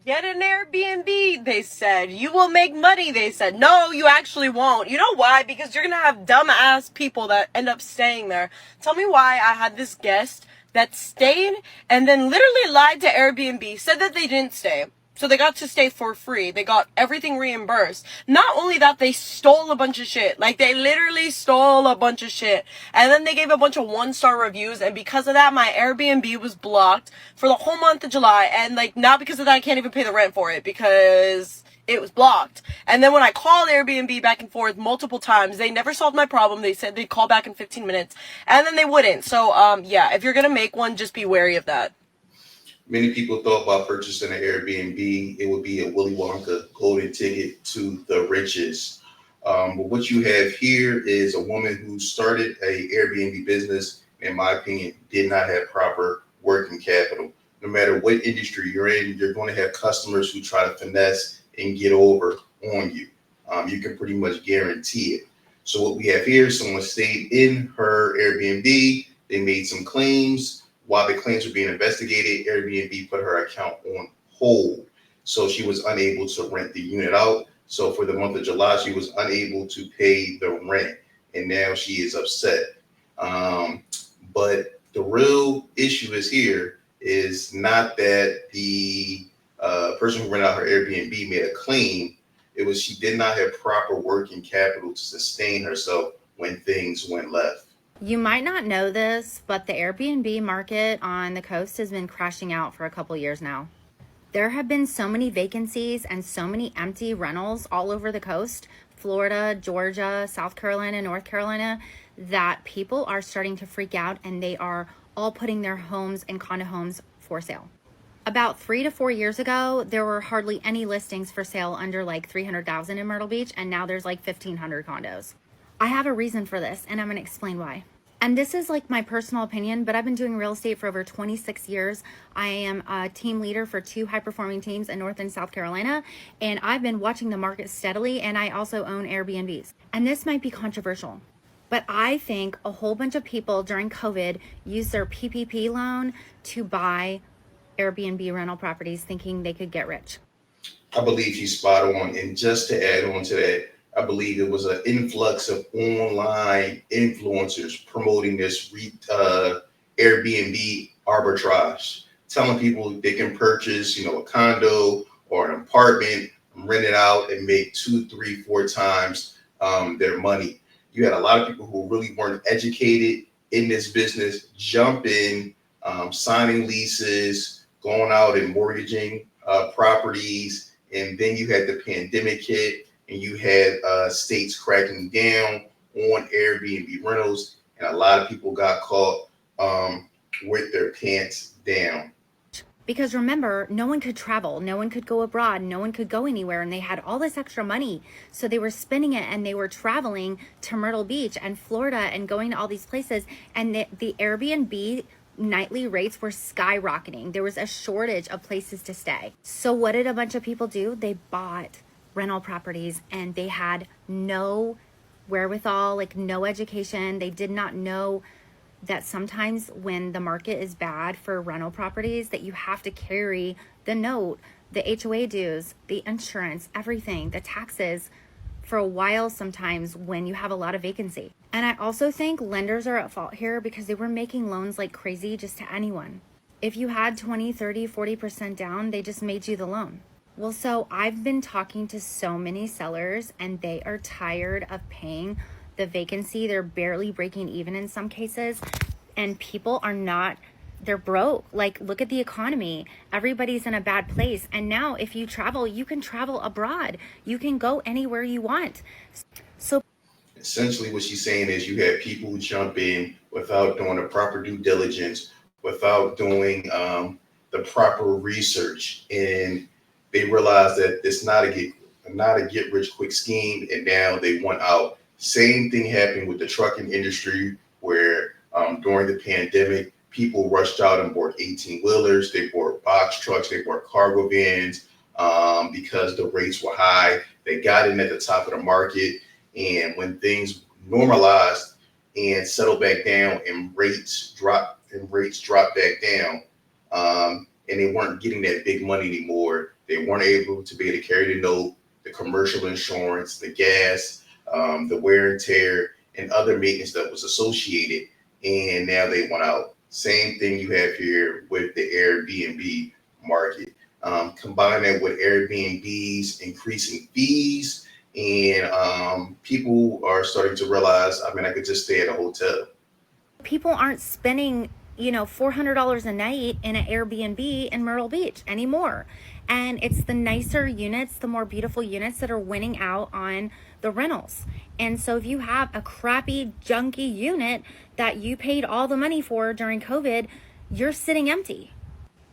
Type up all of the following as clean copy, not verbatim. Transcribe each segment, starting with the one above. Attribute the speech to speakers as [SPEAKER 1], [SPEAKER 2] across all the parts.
[SPEAKER 1] Get an Airbnb, they said. You will make money, they said. No, you actually won't. You know why? Because you're gonna have dumbass people that end up staying there. Tell me why I had this guest that stayed and then literally lied to Airbnb, said that they didn't stay. So they got to stay for free. They got everything reimbursed. Not only that, they stole a bunch of shit. Like, they literally stole a bunch of shit. And then they gave a bunch of 1-star reviews. And because of that, my Airbnb was blocked for the whole month of July. And, like, not because of that, I can't even pay the rent for it because it was blocked. And then when I called Airbnb back and forth multiple times, they never solved my problem. They said they'd call back in 15 minutes. And then they wouldn't. So, yeah, if you're gonna make one, just be wary of that.
[SPEAKER 2] Many people thought about purchasing an Airbnb, it would be a Willy Wonka golden ticket to the riches. But what you have here is a woman who started a Airbnb business, in my opinion, did not have proper working capital. No matter what industry you're in, you're going to have customers who try to finesse and get over on you. You can pretty much guarantee it. So what we have here, someone stayed in her Airbnb, they made some claims. While the claims were being investigated, Airbnb put her account on hold. So she was unable to rent the unit out. So for the month of July, she was unable to pay the rent. And now she is upset. But the real issue is here is not that the person who rented out her Airbnb made a claim. It was she did not have proper working capital to sustain herself when things went left.
[SPEAKER 3] You might not know this, but the Airbnb market on the coast has been crashing out for a couple years now. There have been so many vacancies and so many empty rentals all over the coast, Florida, Georgia, South Carolina, North Carolina, that people are starting to freak out and they are all putting their homes and condo homes for sale. About 3 to 4 years ago, there were hardly any listings for sale under like 300,000 in Myrtle Beach, and now there's like 1,500 condos. I have a reason for this, and I'm going to explain why. And this is like my personal opinion, but I've been doing real estate for over 26 years. I am a team leader for 2 high-performing teams in North and South Carolina, and I've been watching the market steadily, and I also own Airbnbs. And this might be controversial, but I think a whole bunch of people during COVID used their PPP loan to buy Airbnb rental properties thinking they could get rich.
[SPEAKER 2] I believe she's spot on. And just to add on to that, I believe it was an influx of online influencers promoting this Airbnb arbitrage, telling people they can purchase, a condo or an apartment, rent it out, and make 2, 3, 4 times their money. You had a lot of people who really weren't educated in this business, jumping, signing leases, going out and mortgaging properties, and then you had the pandemic hit and you had states cracking down on Airbnb rentals, and a lot of people got caught with their pants down.
[SPEAKER 3] Because remember, no one could travel, no one could go abroad, no one could go anywhere, and they had all this extra money. So they were spending it and they were traveling to Myrtle Beach and Florida and going to all these places. And the Airbnb nightly rates were skyrocketing. There was a shortage of places to stay. So what did a bunch of people do? They bought rental properties and they had no wherewithal, like no education. They did not know that sometimes when the market is bad for rental properties, that you have to carry the note, the HOA dues, the insurance, everything, the taxes for a while sometimes when you have a lot of vacancy. And I also think lenders are at fault here because they were making loans like crazy just to anyone. If you had 20, 30, 40% down, they just made you the loan. Well, so I've been talking to so many sellers and they are tired of paying the vacancy. They're barely breaking even in some cases, and people are not, they're broke. Like, look at the economy. Everybody's in a bad place. And now if you travel, you can travel abroad. You can go anywhere you want. So
[SPEAKER 2] Essentially, what she's saying is you had people jump in without doing the proper due diligence, without doing the proper research, and they realized that it's not a get rich quick scheme, and now they want out. Same thing happened with the trucking industry, where during the pandemic, people rushed out and bought 18 wheelers, they bought box trucks, they bought cargo vans because the rates were high. They got in at the top of the market, and when things normalized and settled back down, and rates dropped back down, and they weren't getting that big money anymore. They weren't able to be able to carry the note, the commercial insurance, the gas, the wear and tear, and other maintenance that was associated. And now they went out. Same thing you have here with the Airbnb market. Combine that with Airbnb's increasing fees, and people are starting to realize, I mean, I could just stay at a hotel.
[SPEAKER 3] People aren't spending, $400 a night in an Airbnb in Myrtle Beach anymore. And it's the nicer units, the more beautiful units that are winning out on the rentals. And so if you have a crappy, junky unit that you paid all the money for during COVID, you're sitting empty.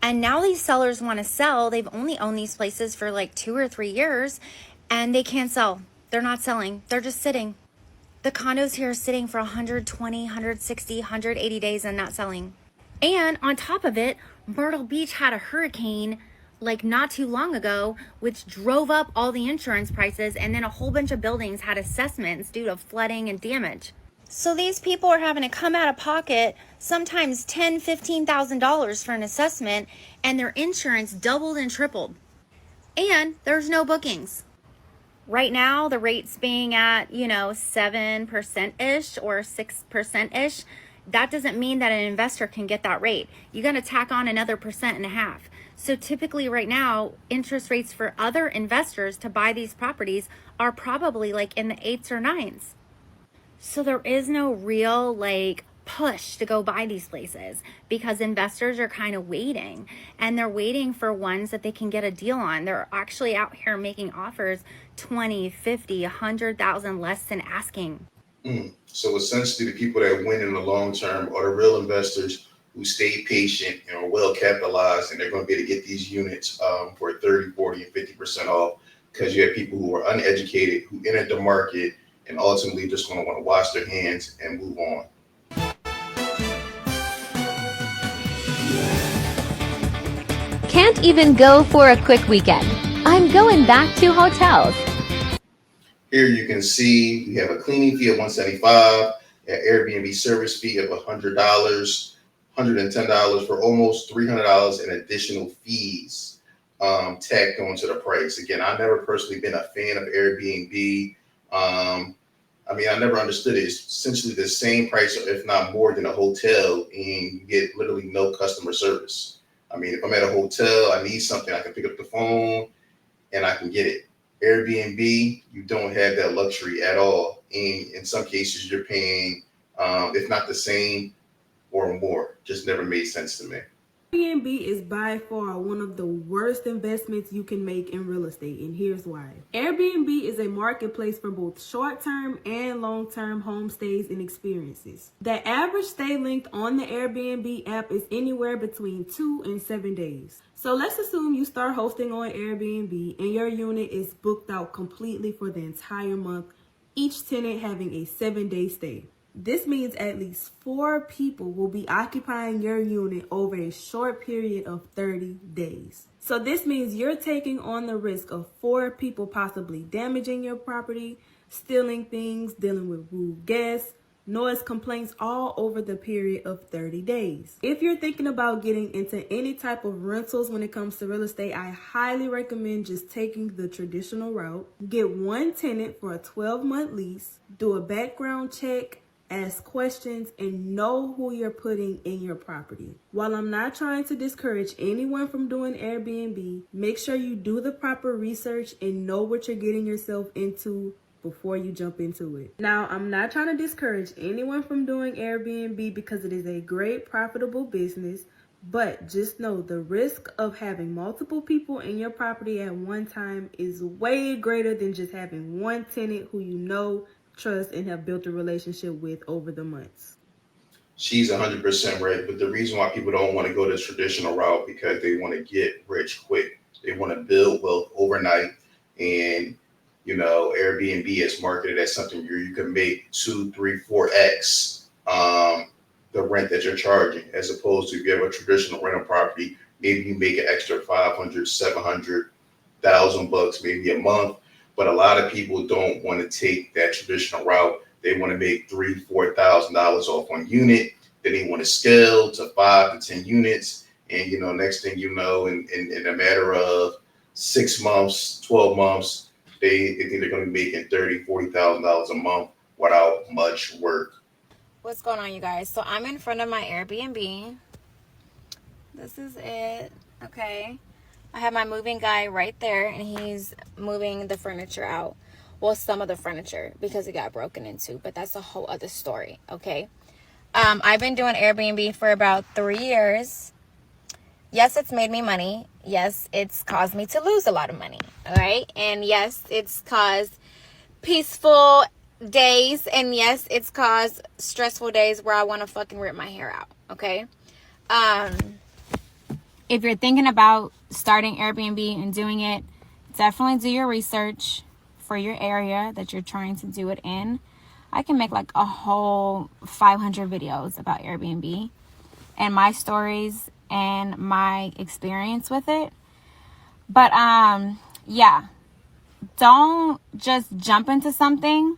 [SPEAKER 3] And now these sellers want to sell. They've only owned these places for like 2 or 3 years, and they can't sell. They're not selling. They're just sitting. The condos here are sitting for 120, 160, 180 days and not selling. And on top of it, Myrtle Beach had a hurricane like not too long ago, which drove up all the insurance prices, and then a whole bunch of buildings had assessments due to flooding and damage. So these people are having to come out of pocket sometimes $10,000, $15,000 for an assessment, and their insurance doubled and tripled. And there's no bookings. Right now, the rate's being at, 7%-ish or 6%-ish. That doesn't mean that an investor can get that rate. You got to tack on another 1.5%. So typically right now, interest rates for other investors to buy these properties are probably like in the 8s or 9s. So there is no real push to go buy these places because investors are kind of waiting, and they're waiting for ones that they can get a deal on. They're actually out here making offers 20, 50, 100,000 less than asking.
[SPEAKER 2] So essentially the people that win in the long term are the real investors who stay patient and are well capitalized, and they're going to be able to get these units for 30, 40, and 50% off, because you have people who are uneducated who entered the market and ultimately just going to want to wash their hands and move on.
[SPEAKER 4] Can't even go for a quick weekend. I'm going back to hotels.
[SPEAKER 2] Here you can see we have a cleaning fee of $175, an Airbnb service fee of $100, $110 for almost $300 in additional fees tacked onto the price. Again, I've never personally been a fan of Airbnb. I never understood it. It's essentially the same price, if not more, than a hotel, and you get literally no customer service. If I'm at a hotel, I need something, I can pick up the phone and I can get it. Airbnb, you don't have that luxury at all. And in some cases, you're paying, if not the same or more. Just never made sense to me.
[SPEAKER 5] Airbnb is by far one of the worst investments you can make in real estate, and here's why. Airbnb is a marketplace for both short-term and long-term home stays and experiences. The average stay length on the Airbnb app is anywhere between 2 and 7 days. So let's assume you start hosting on Airbnb and your unit is booked out completely for the entire month, each tenant having a 7-day stay. This means at least 4 people will be occupying your unit over a short period of 30 days. So this means you're taking on the risk of 4 people possibly damaging your property, stealing things, dealing with rude guests, noise complaints all over the period of 30 days. If you're thinking about getting into any type of rentals when it comes to real estate, I highly recommend just taking the traditional route. Get one tenant for a 12-month lease, do a background check, ask questions, and know who you're putting in your property. While I'm not trying to discourage anyone from doing Airbnb, make sure you do the proper research and know what you're getting yourself into before you jump into it. Now, I'm not trying to discourage anyone from doing Airbnb because it is a great profitable business, but just know the risk of having multiple people in your property at one time is way greater than just having one tenant who you know, trust, and have built a relationship with over the months.
[SPEAKER 2] She's 100% right, but the reason why people don't want to go the traditional route because they want to get rich quick. They want to build wealth overnight, and Airbnb is marketed as something you can make 2, 3, 4x the rent that you're charging, as opposed to if you have a traditional rental property, maybe you make an extra 500, 700,000 bucks maybe a month. But a lot of people don't want to take that traditional route. They want to make $3,000, $4,000 off one unit. Then they want to scale to 5 to 10 units. And, next thing you know, in a matter of 6 months, 12 months, they think they're going to be making $30,000, $40,000 a month without much work.
[SPEAKER 3] What's going on, you guys? So I'm in front of my Airbnb. This is it. Okay. I have my moving guy right there, and he's moving the furniture out. Well, some of the furniture, because it got broken into, but that's a whole other story. Okay. I've been doing Airbnb for about 3 years. Yes, it's made me money. Yes, it's caused me to lose a lot of money. All right. And yes, it's caused peaceful days. And yes, it's caused stressful days where I want to fucking rip my hair out. Okay. If you're thinking about starting Airbnb and doing it, definitely do your research for your area that you're trying to do it in. I can make like a whole 500 videos about Airbnb and my stories and my experience with it. But yeah, don't just jump into something.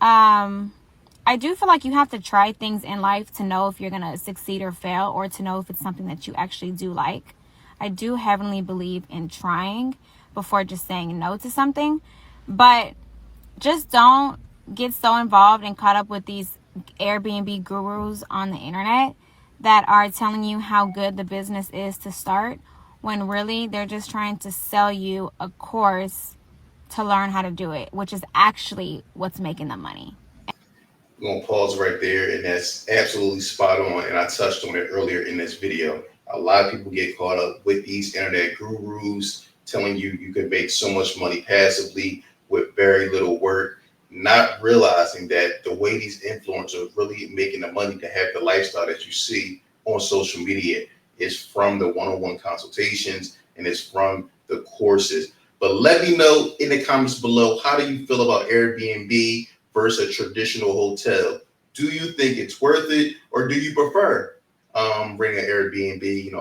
[SPEAKER 3] I do feel like you have to try things in life to know if you're going to succeed or fail, or to know if it's something that you actually do like. I do heavily believe in trying before just saying no to something. But just don't get so involved and caught up with these Airbnb gurus on the internet that are telling you how good the business is to start, when really they're just trying to sell you a course to learn how to do it, which is actually what's making them money.
[SPEAKER 2] We're going to pause right there, and that's absolutely spot on, and I touched on it earlier in this video. A lot of people get caught up with these internet gurus telling you you can make so much money passively with very little work, not realizing that the way these influencers are really making the money to have the lifestyle that you see on social media is from the one-on-one consultations, and it's from the courses. But let me know in the comments below, how do you feel about Airbnb versus a traditional hotel? Do you think it's worth it, or do you prefer bringing an Airbnb?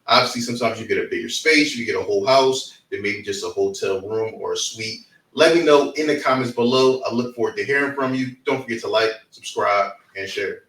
[SPEAKER 2] Obviously sometimes you get a bigger space, you get a whole house, then maybe just a hotel room or a suite. Let me know in the comments below. I look forward to hearing from you. Don't forget to like, subscribe, and share.